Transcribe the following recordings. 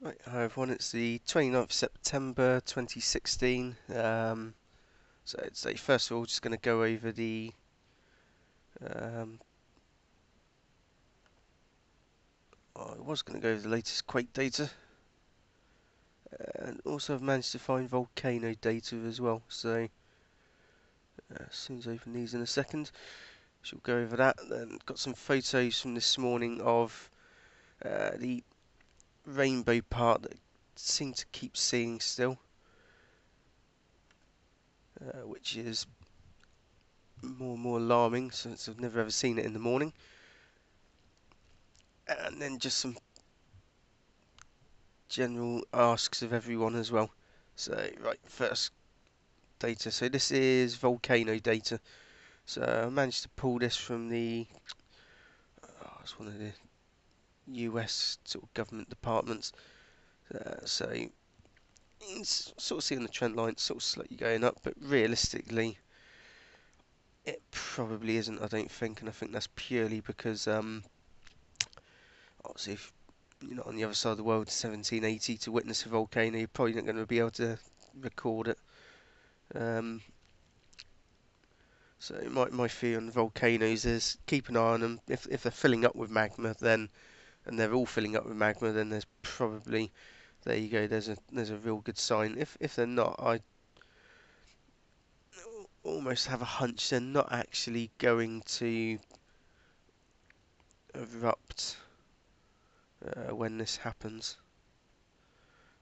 Right, hi everyone, it's the 29th of September 2016. So first of all, just going to go over um, I was going to go over the latest Quake data, and also I've managed to find volcano data as well. So as soon as I open these in a second, she'll go over that. Then got some photos from this morning of the rainbow part that seem to keep seeing still, which is more and more alarming since I've never ever seen it in the morning. And then just some general asks of everyone as well. So, right, first data. So this is volcano data. So I managed to pull this from it's one of the US sort of government departments. So you can sort of see on the trend line, it's sort of slightly going up, but realistically, it probably isn't. I don't think, and I think that's purely because obviously if you're not on the other side of the world, 1780 to witness a volcano, you're probably not going to be able to record it. Um, So my theory on volcanoes is keep an eye on them. If they're filling up with magma, then and they're all filling up with magma, then there's probably there you go. There's a real good sign. If they're not, I almost have a hunch they're not actually going to erupt when this happens.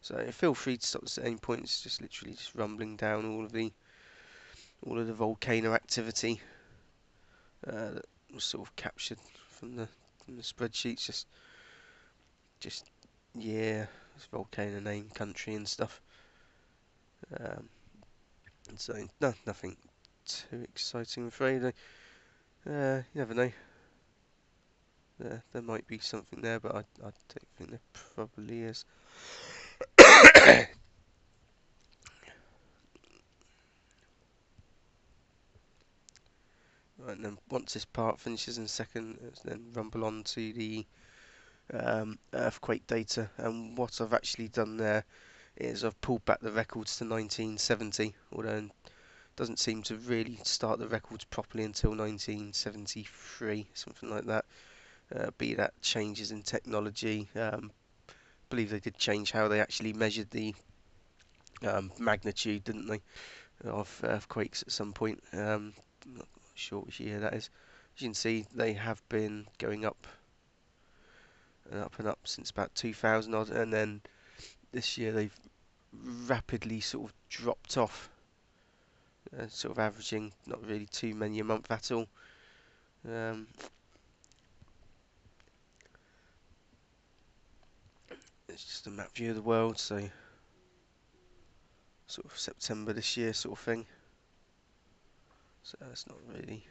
So feel free to stop us at any point. It's just literally just rumbling down all of the volcano activity that was sort of captured from the spreadsheets. Just yeah, it's volcano name, country and stuff. Um, and so nothing too exciting, I'm afraid. You never know. There might be something there, but I don't think there probably is. Right, and then once this part finishes in a second, let's then rumble on to the earthquake data. And what I've actually done there is I've pulled back the records to 1970, although it doesn't seem to really start the records properly until 1973, something like that. Be that changes in technology. I believe they did change how they actually measured the magnitude, didn't they, of earthquakes at some point. I'm not sure which year that is. As you can see, they have been going up and up and up since about 2000 odd, and then this year they've rapidly sort of dropped off, sort of averaging not really too many a month at all. Um, it's just a map view of the world, so sort of September this year sort of thing. So that's not really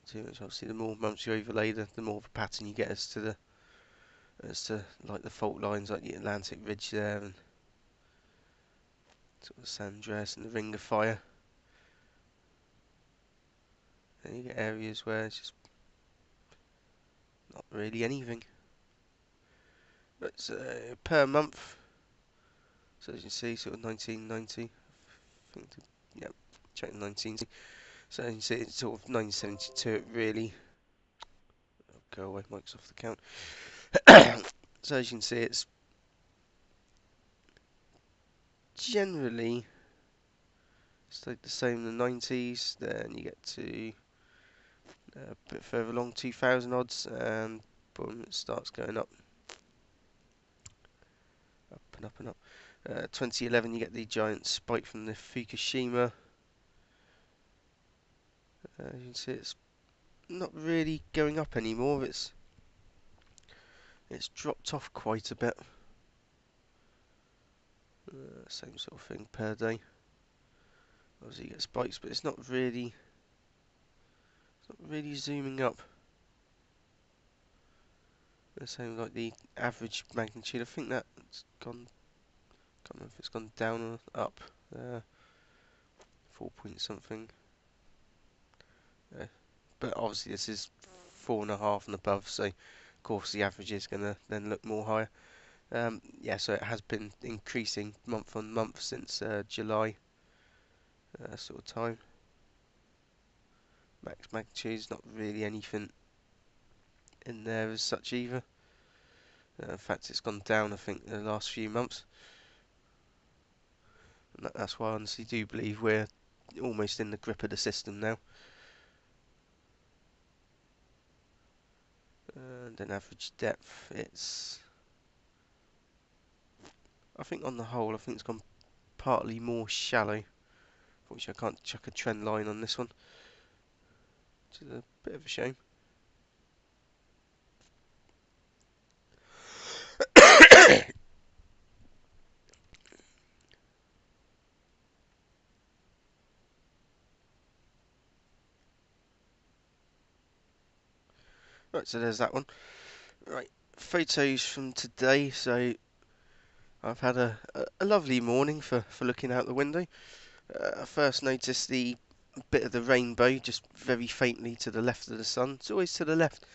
too much. Obviously, the more months you overlay, the more of a pattern you get as to like the fault lines, like the Atlantic Ridge there, and sort of San Andreas and the Ring of Fire. And you get areas where it's just not really anything. But per month, so as you can see, sort of 1990. I think, yeah, check 19. So as you can see, it's sort of 1972. It really go away, Mike's off the count. So as you can see, it's generally stayed the same in the 90s. Then you get to a bit further along, 2000 odds, and boom, it starts going up and up and up. 2011, you get the giant spike from the Fukushima. As you can see, it's not really going up anymore. It's dropped off quite a bit. Same sort of thing per day. Obviously, you get spikes, but it's not really zooming up. The same like the average magnitude. I think that's gone. Can't remember if it's gone down or up. 4 point something. But obviously this is 4.5 and above, so Of course, the average is going to then look more higher. Yeah, so it has been increasing month on month since July sort of time. Max magnitude's not really anything in there as such either. In fact, it's gone down, I think, in the last few months. And that's why I honestly do believe we're almost in the grip of the system now. And then average depth, I think on the whole, I think it's gone partly more shallow. Unfortunately, I can't chuck a trend line on this one, which is a bit of a shame. Right, so there's that one. Right, photos from today. So I've had a lovely morning for looking out the window. I first noticed the bit of the rainbow just very faintly to the left of the sun. It's always to the left.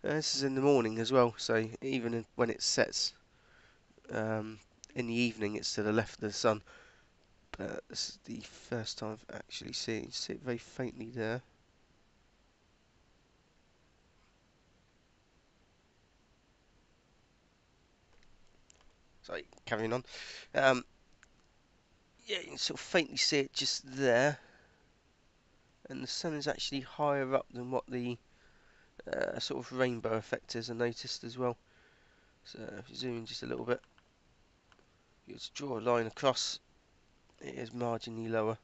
This is in the morning as well, so even when it sets in the evening, it's to the left of the sun. But this is the first time I've actually seen it. You see it very faintly there. Sorry, carrying on. Yeah, you can sort of faintly see it just there. And the sun is actually higher up than what the sort of rainbow effect is, I noticed as well. So if you zoom in just a little bit, you just draw a line across, it is marginally lower.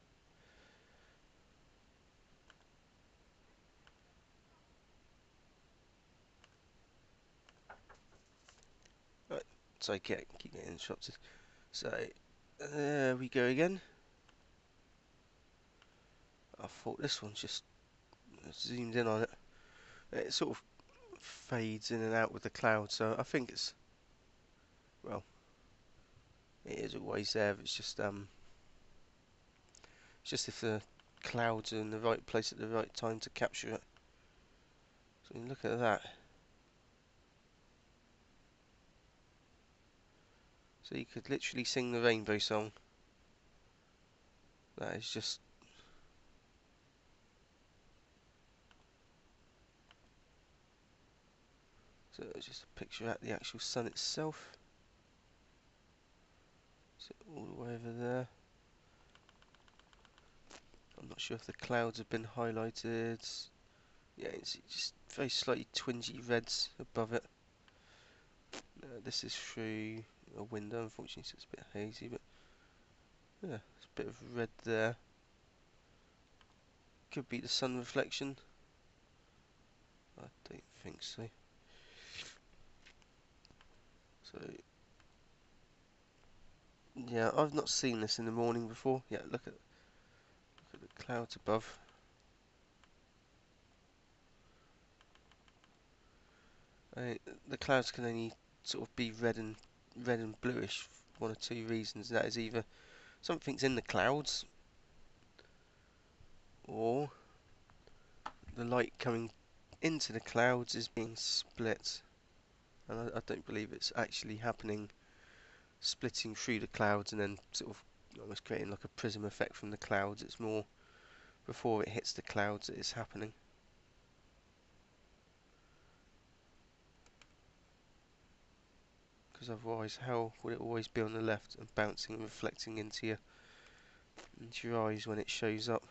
Right, so I keep getting interrupted. So there we go again. I thought this one's just zoomed in on it. It sort of fades in and out with the cloud, so I think it's, well, it is always there. It's just if the clouds are in the right place at the right time to capture it. So look at that. So you could literally sing the rainbow song. That is just, so it's just a picture at the actual sun itself. So all the way over there. I'm not sure if the clouds have been highlighted. Yeah, it's just very slightly twingy reds above it. This is through a window, unfortunately, so it's a bit hazy, but yeah, there's a bit of red there. Could be the sun reflection. I don't think so. So, yeah, I've not seen this in the morning before. Yeah, look at the clouds above. The clouds can only sort of be red and bluish for one or two reasons. That is either something's in the clouds, or the light coming into the clouds is being split. And I don't believe it's actually happening, splitting through the clouds and then sort of almost creating like a prism effect from the clouds. It's more before it hits the clouds that it's happening. Because otherwise, how would it always be on the left and bouncing and reflecting into your eyes when it shows up?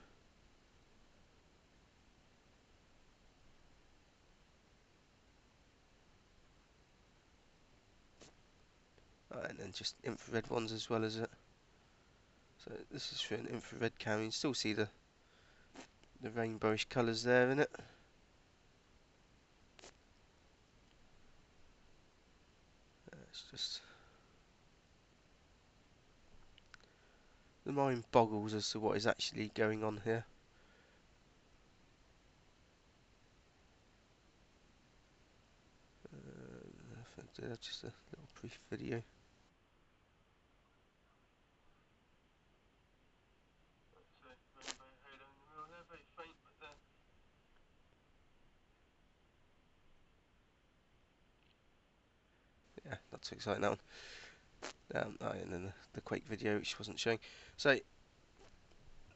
And then just infrared ones as well as it. So this is for an infrared camera. You can still see the rainbowish colours there in it. It's just, the mind boggles as to what is actually going on here. Just a little brief video. yeah, not too exciting that one. Oh, and then the Quake video, which wasn't showing. So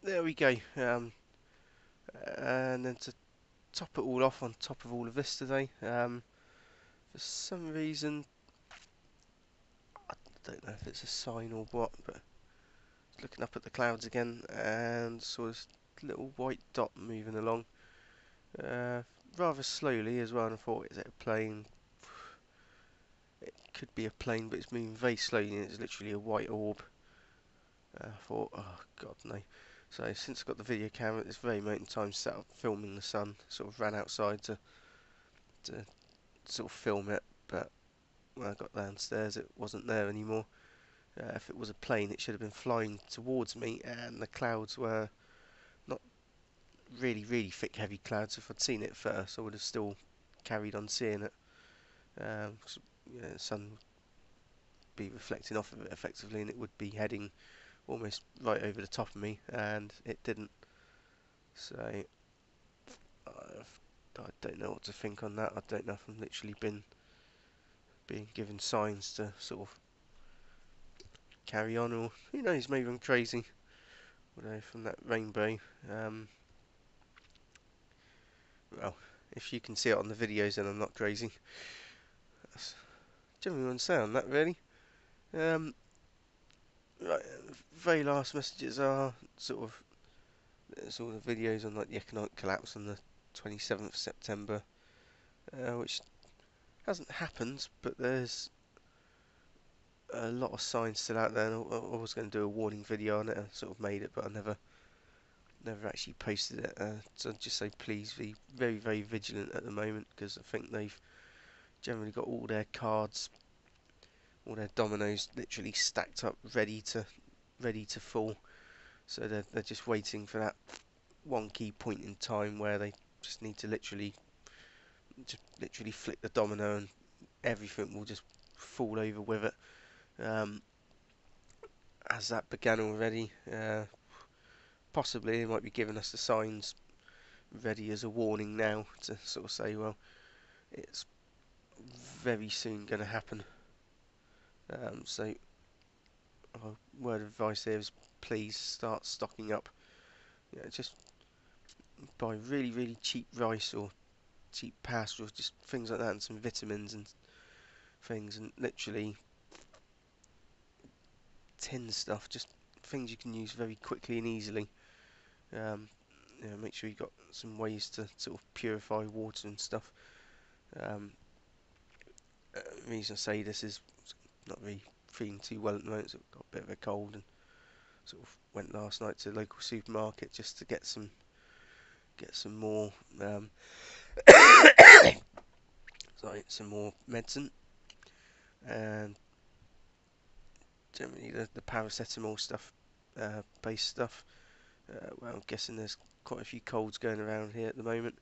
there we go. And then to top it all off, on top of all of this today, for some reason, I don't know if it's a sign or what, but looking up at the clouds again and saw this little white dot moving along, rather slowly as well. And I thought, is it a plane? It could be a plane, but it's moving very slowly, and it's literally a white orb. I thought, oh god, no. So since I got the video camera at this very moment in time, set up filming the sun. Sort of ran outside to sort of film it, but when I got downstairs, it wasn't there anymore. If it was a plane, it should have been flying towards me, and the clouds were not really, really thick, heavy clouds. If I'd seen it first, I would have still carried on seeing it. The sun would be reflecting off of it effectively, and it would be heading almost right over the top of me, and it didn't. So I don't know what to think on that. I don't know if I'm literally being given signs to sort of carry on, or who knows, maybe I'm crazy. Although from that rainbow, well, if you can see it on the videos, then I'm not crazy. That's generally understand that really. Right, very last messages are sort of all the videos on like the economic collapse on the 27th of September, which hasn't happened, but there's a lot of signs still out there. And I was going to do a warning video on it. I sort of made it, but I never actually posted it. So I'd just say please be very, very vigilant at the moment, because I think they've generally got all their cards, all their dominoes literally stacked up, ready to fall. So they're just waiting for that one key point in time where they just need to literally flick the domino, and everything will just fall over with it. As that began already, possibly they might be giving us the signs ready as a warning now to sort of say, well, it's very soon going to happen. So our word of advice here is please start stocking up. Just buy really, really cheap rice or cheap pasta, or just things like that, and some vitamins and things, and literally tin stuff, just things you can use very quickly and easily. Make sure you've got some ways to sort of purify water and stuff. The reason I say this is not really feeling too well at the moment, so I've got a bit of a cold, and sort of went last night to the local supermarket just to get some more some more medicine, and generally the paracetamol stuff, based stuff. Well, I'm guessing there's quite a few colds going around here at the moment.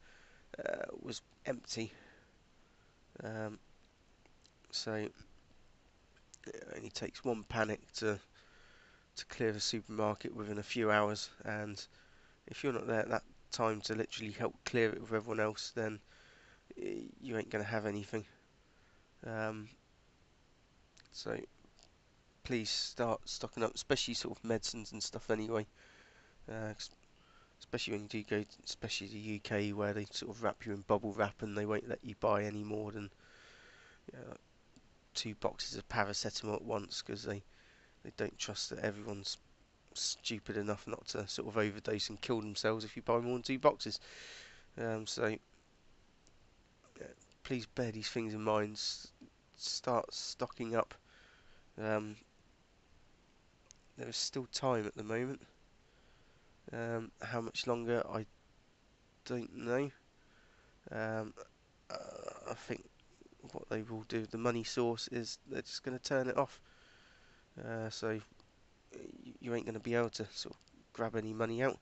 Was empty, so it only takes one panic to clear the supermarket within a few hours, and if you're not there at that time to literally help clear it with everyone else, then you ain't going to have anything. So please start stocking up, especially sort of medicines and stuff anyway. Especially when you do go, especially the UK, where they sort of wrap you in bubble wrap, and they won't let you buy any more than like 2 boxes of paracetamol at once, because they don't trust that everyone's stupid enough not to sort of overdose and kill themselves if you buy more than 2 boxes. So please bear these things in mind. Start stocking up. There is still time at the moment. How much longer, I don't know. I think what they will do, the money source, is they're just going to turn it off. So you ain't going to be able to sort of grab any money out,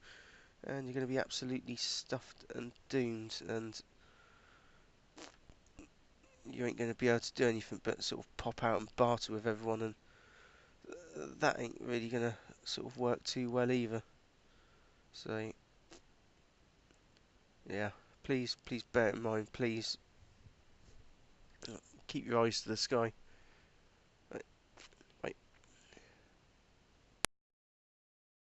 and you're going to be absolutely stuffed and doomed, and you ain't going to be able to do anything but sort of pop out and barter with everyone, and that ain't really going to sort of work too well either. So yeah, please bear it in mind. Please keep your eyes to the sky.